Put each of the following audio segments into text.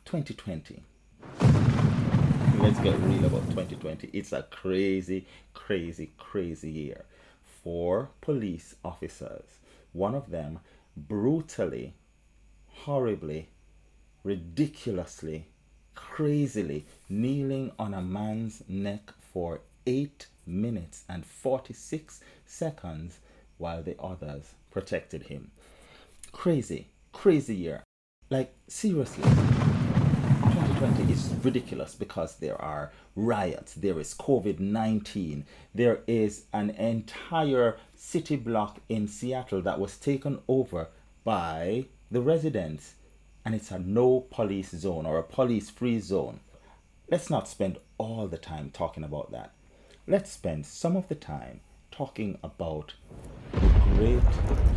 2020. Let's get real about 2020. It's a crazy, crazy, crazy year for police officers. One of them brutally, horribly, ridiculously, crazily kneeling on a man's neck for 8 minutes and 46 seconds while the others protected him. Crazy, crazy year. Like, seriously, 2020 is ridiculous because there are riots, there is COVID 19, there is an entire city block in Seattle that was taken over by the residents, and it's a no police zone or a police free zone. Let's not spend all the time talking about that. Let's spend some of the time talking about the great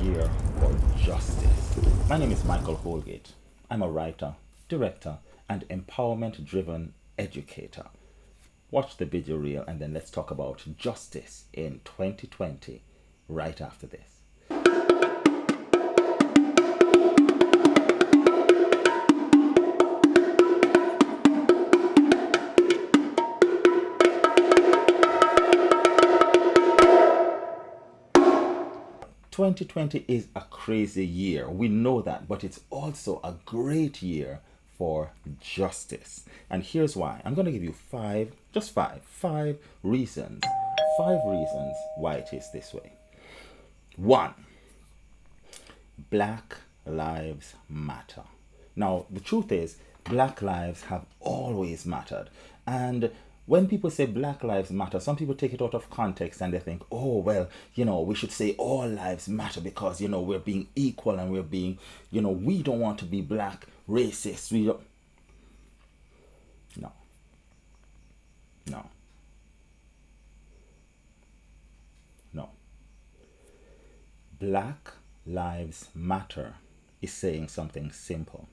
year for justice. My name is Michael Holgate. I'm a writer, director, and empowerment driven educator. Watch the video reel and then let's talk about justice in 2020 right after this. 2020 is a crazy year. We know that, but it's also a great year for justice. And here's why. I'm going to give you five reasons, why it is this way. One, Black Lives Matter. Now, the truth is, Black lives have always mattered. And when people say Black Lives Matter, some people take it out of context and they think, oh, well, we should say all lives matter because, we're being equal and we're being, we don't want to be black racists. We don't. No. No. No. Black Lives Matter is saying something simple.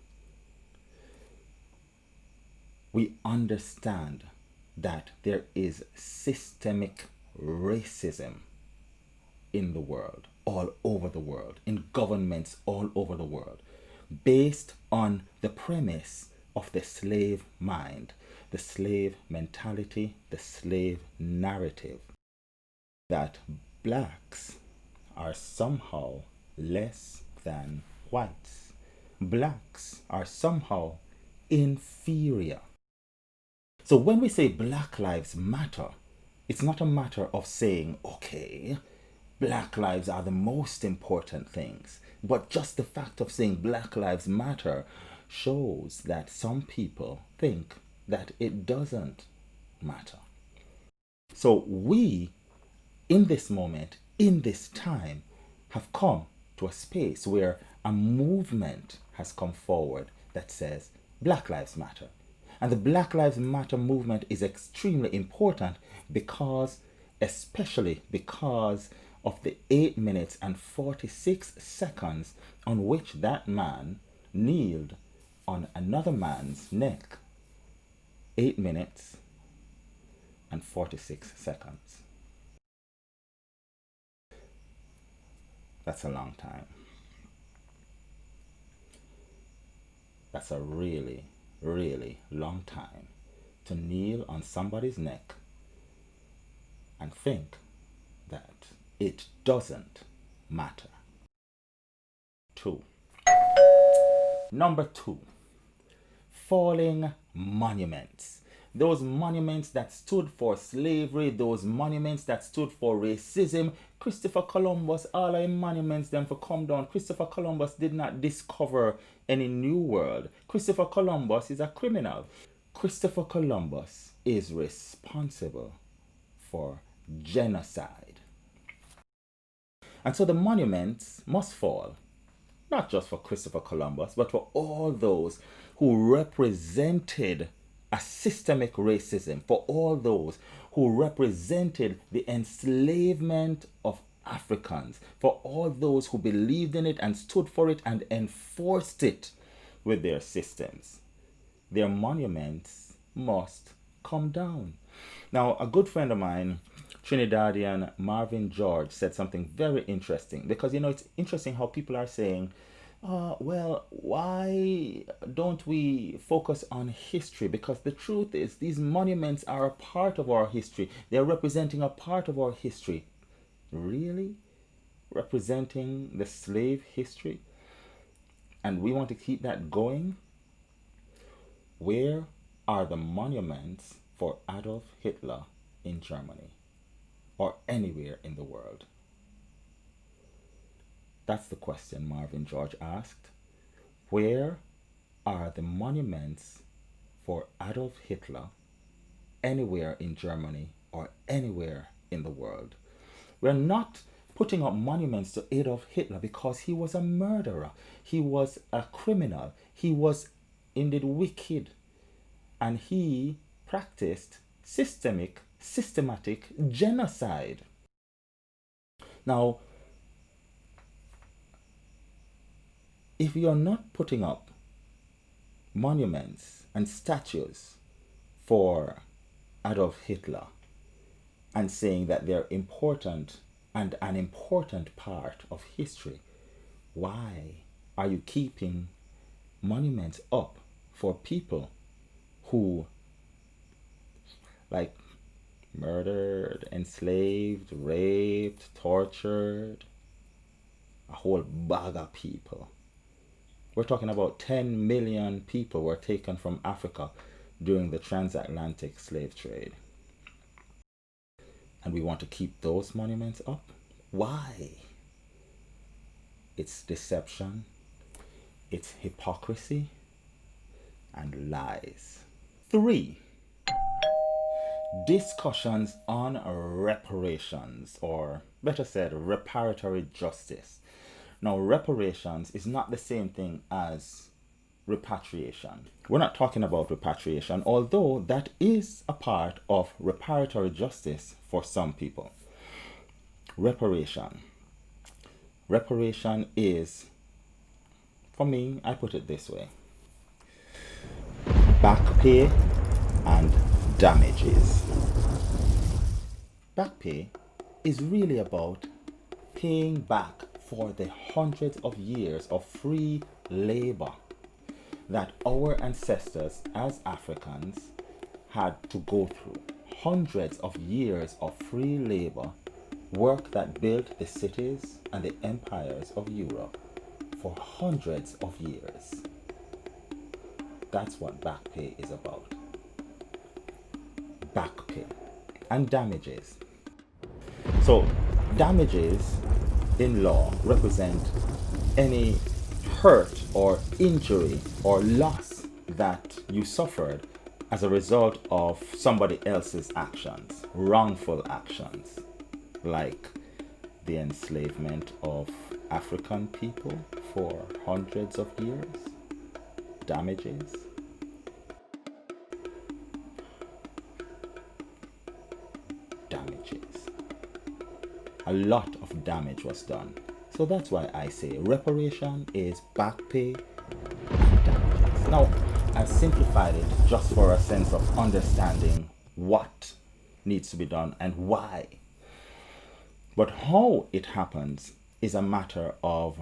We understand that there is systemic racism in the world, all over the world, in governments all over the world, based on the premise of the slave mind, the slave mentality, the slave narrative, that blacks are somehow less than whites. Blacks are somehow inferior. So when we say Black Lives Matter, it's not a matter of saying, okay, black lives are the most important things. But just the fact of saying Black Lives Matter shows that some people think that it doesn't matter. So we, in this moment, in this time, have come to a space where a movement has come forward that says Black Lives Matter. And the Black Lives Matter movement is extremely important especially because of the 8 minutes and 46 seconds on which that man kneeled on another man's neck. 8 minutes and 46 seconds. That's a long time. That's a really, really long time to kneel on somebody's neck and think that it doesn't matter. Number two, falling monuments. Those monuments that stood for slavery, those monuments that stood for racism. Christopher Columbus, all our monuments them for come down. Christopher Columbus did not discover any new world. Christopher Columbus is a criminal. Christopher Columbus is responsible for genocide. And so the monuments must fall, not just for Christopher Columbus, but for all those who represented a systemic racism, for all those who represented the enslavement of Africans, for all those who believed in it and stood for it and enforced it with their systems. Their monuments must come down. Now, a good friend of mine, Trinidadian Marvin George, said something very interesting because, it's interesting how people are saying Well, why don't we focus on history? Because the truth is, these monuments are a part of our history. They're representing a part of our history. Really? Representing the slave history? And we want to keep that going? Where are the monuments for Adolf Hitler in Germany or anywhere in the world? That's the question Marvin George asked. Where are the monuments for Adolf Hitler anywhere in Germany or anywhere in the world? We're not putting up monuments to Adolf Hitler because he was a murderer, he was a criminal, he was indeed wicked, and he practiced systematic genocide. Now, if you're not putting up monuments and statues for Adolf Hitler and saying that they're important and an important part of history, why are you keeping monuments up for people who, like, murdered, enslaved, raped, tortured a whole bag of people? We're talking about 10 million people were taken from Africa during the transatlantic slave trade. And we want to keep those monuments up? Why? It's deception, it's hypocrisy, and lies. 3. Discussions on reparations, or better said, reparatory justice. Now, reparations is not the same thing as repatriation. We're not talking about repatriation, although that is a part of reparatory justice for some people. Reparation. Reparation is, for me, I put it this way: back pay and damages. Back pay is really about paying back for the hundreds of years of free labor that our ancestors as Africans had to go through. Hundreds of years of free labor, work that built the cities and the empires of Europe for hundreds of years. That's what back pay is about. Back pay and damages. So, damages in law represent any hurt or injury or loss that you suffered as a result of somebody else's actions, wrongful actions, like the enslavement of African people for hundreds of years. Damages. Damages. A lot of damage was done. So that's why I say reparation is back pay and damages. Now, I've simplified it just for a sense of understanding what needs to be done and why. But how it happens is a matter of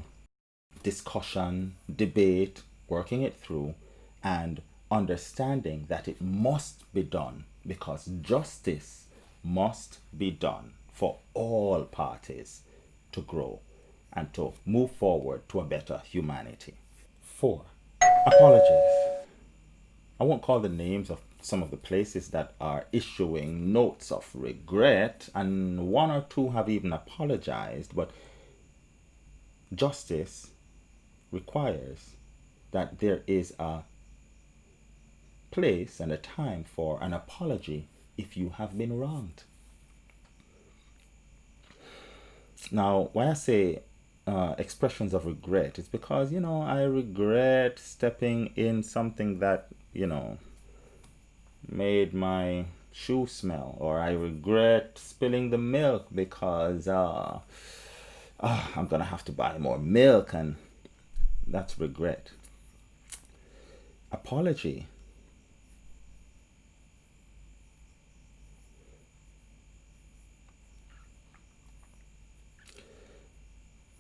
discussion, debate, working it through, and understanding that it must be done because justice must be done for all parties to grow and to move forward to a better humanity. 4. Apologies. I won't call the names of some of the places that are issuing notes of regret, and one or two have even apologized, but justice requires that there is a place and a time for an apology if you have been wronged. Now, why I say expressions of regret, it's because, I regret stepping in something that, made my shoe smell, or I regret spilling the milk because I'm gonna have to buy more milk, and that's regret. Apology.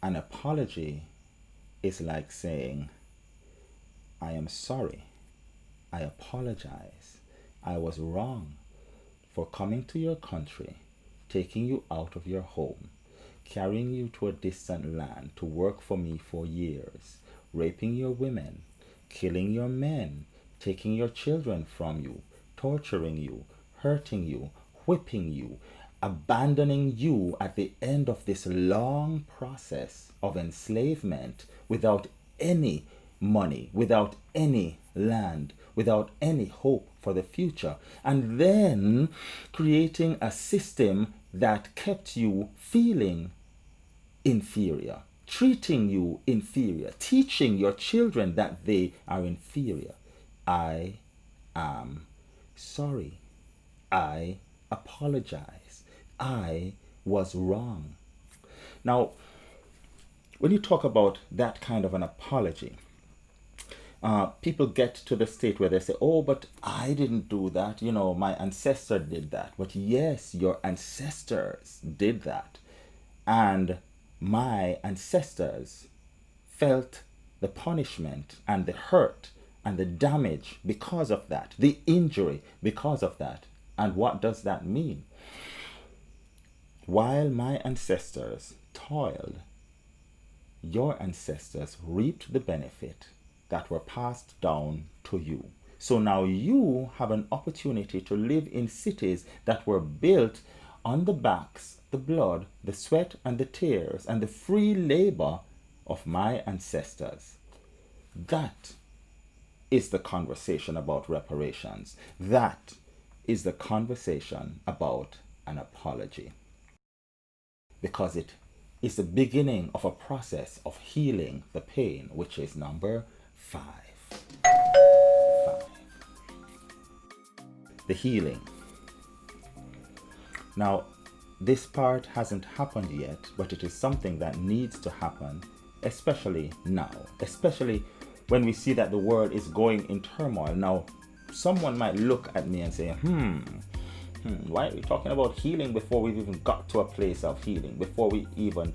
An apology is like saying, I am sorry. I apologize. I was wrong for coming to your country, taking you out of your home, carrying you to a distant land to work for me for years, raping your women, killing your men, taking your children from you, torturing you, hurting you, whipping you, abandoning you at the end of this long process of enslavement without any money, without any land, without any hope for the future, and then creating a system that kept you feeling inferior, treating you inferior, teaching your children that they are inferior. I am sorry. I apologize. I was wrong. Now, when you talk about that kind of an apology, people get to the state where they say, oh, but I didn't do that. You know, my ancestor did that. But yes, your ancestors did that. And my ancestors felt the punishment and the hurt and the damage because of that, the injury because of that. And what does that mean? While my ancestors toiled, your ancestors reaped the benefit that were passed down to you. So now you have an opportunity to live in cities that were built on the backs, the blood, the sweat, and the tears, and the free labor of my ancestors. That is the conversation about reparations. That is the conversation about an apology. Because it is the beginning of a process of healing the pain, which is number 5. The healing. Now, this part hasn't happened yet, but it is something that needs to happen, especially now, especially when we see that the world is going in turmoil. Now, someone might look at me and say, why are we talking about healing before we've even got to a place of healing, before we even,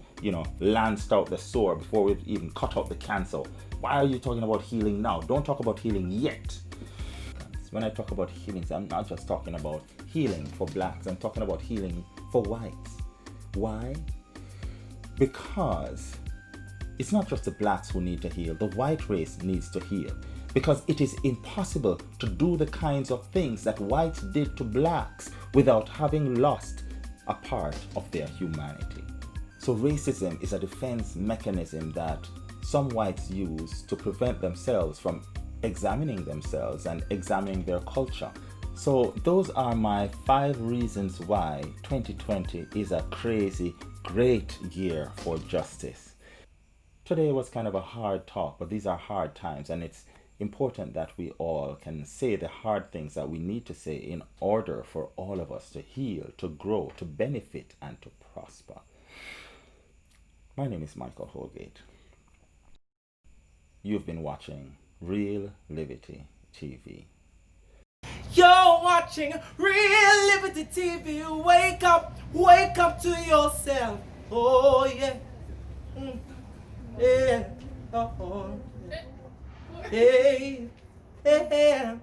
lanced out the sore, before we've even cut out the cancer? Why are you talking about healing now? Don't talk about healing yet. When I talk about healings, I'm not just talking about healing for blacks, I'm talking about healing for whites. Why? Because it's not just the blacks who need to heal, the white race needs to heal. Because it is impossible to do the kinds of things that whites did to blacks without having lost a part of their humanity. So racism is a defense mechanism that some whites use to prevent themselves from examining themselves and examining their culture. So those are my 5 reasons why 2020 is a crazy, great year for justice. Today was kind of a hard talk, but these are hard times, and it's important that we all can say the hard things that we need to say in order for all of us to heal, to grow, to benefit, and to prosper. My name is Michael Holgate. You've been watching Real Liberty TV. You're watching Real Liberty TV. Wake up to yourself. Oh yeah, yeah. Oh, hey, hey.